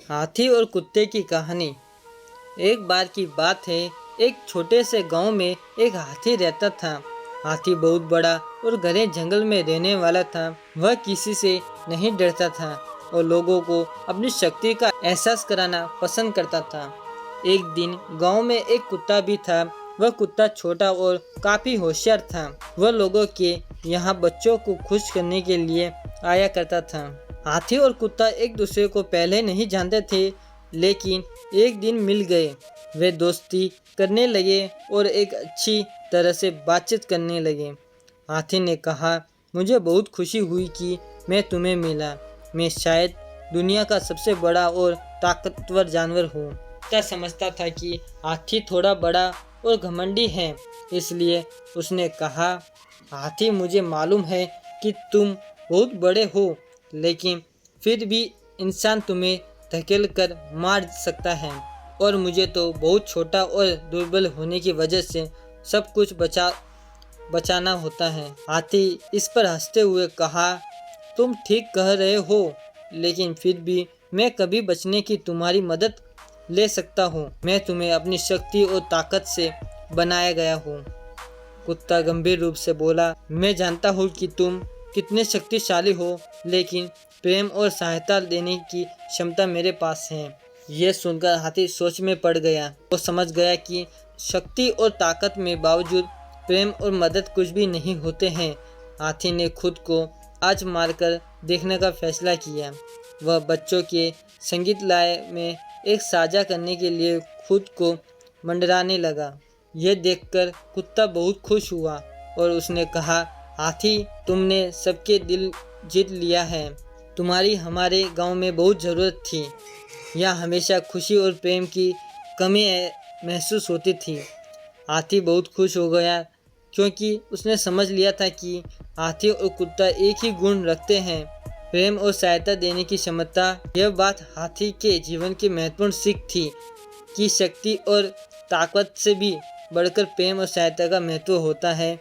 हाथी और कुत्ते की कहानी। एक बार की बात है, एक छोटे से गांव में एक हाथी रहता था। हाथी बहुत बड़ा और घने जंगल में रहने वाला था। वह किसी से नहीं डरता था और लोगों को अपनी शक्ति का एहसास कराना पसंद करता था। एक दिन गांव में एक कुत्ता भी था। वह कुत्ता छोटा और काफी होशियार था। वह लोगों के यहाँ बच्चों को खुश करने के लिए आया करता था। हाथी और कुत्ता एक दूसरे को पहले नहीं जानते थे, लेकिन एक दिन मिल गए। वे दोस्ती करने लगे और एक अच्छी तरह से बातचीत करने लगे। हाथी ने कहा, मुझे बहुत खुशी हुई कि मैं तुम्हें मिला। मैं शायद दुनिया का सबसे बड़ा और ताकतवर जानवर हूँ। कुत्ता समझता था कि हाथी थोड़ा बड़ा और घमंडी है, इसलिए उसने कहा, हाथी मुझे मालूम है कि तुम बहुत बड़े हो, लेकिन फिर भी इंसान तुम्हें धकेल कर मार सकता है और मुझे तो बहुत छोटा और दुर्बल होने की वजह से सब कुछ बचाना होता है। हाथी इस पर हंसते हुए कहा, तुम ठीक कह रहे हो, लेकिन फिर भी मैं कभी बचने की तुम्हारी मदद ले सकता हूँ। मैं तुम्हें अपनी शक्ति और ताकत से बनाया गया हूँ। कुत्ता गंभीर रूप से बोला, मैं जानता हूँ कि तुम कितने शक्तिशाली हो, लेकिन प्रेम और सहायता देने की क्षमता मेरे पास है। यह सुनकर हाथी सोच में पड़ गया। वो समझ गया कि शक्ति और ताकत में बावजूद प्रेम और मदद कुछ भी नहीं होते हैं। हाथी ने खुद को आजमा कर देखने का फैसला किया। वह बच्चों के संगीतलय में एक साझा करने के लिए खुद को मंडराने लगा। यह देखकर कुत्ता बहुत खुश हुआ और उसने कहा, हाथी, तुमने सबके दिल जीत लिया है। तुम्हारी हमारे गांव में बहुत ज़रूरत थी। यहाँ हमेशा खुशी और प्रेम की कमी महसूस होती थी। हाथी बहुत खुश हो गया क्योंकि उसने समझ लिया था कि हाथी और कुत्ता एक ही गुण रखते हैं, प्रेम और सहायता देने की क्षमता। यह बात हाथी के जीवन की महत्वपूर्ण सीख थी कि शक्ति और ताकत से भी बढ़कर प्रेम और सहायता का महत्व होता है।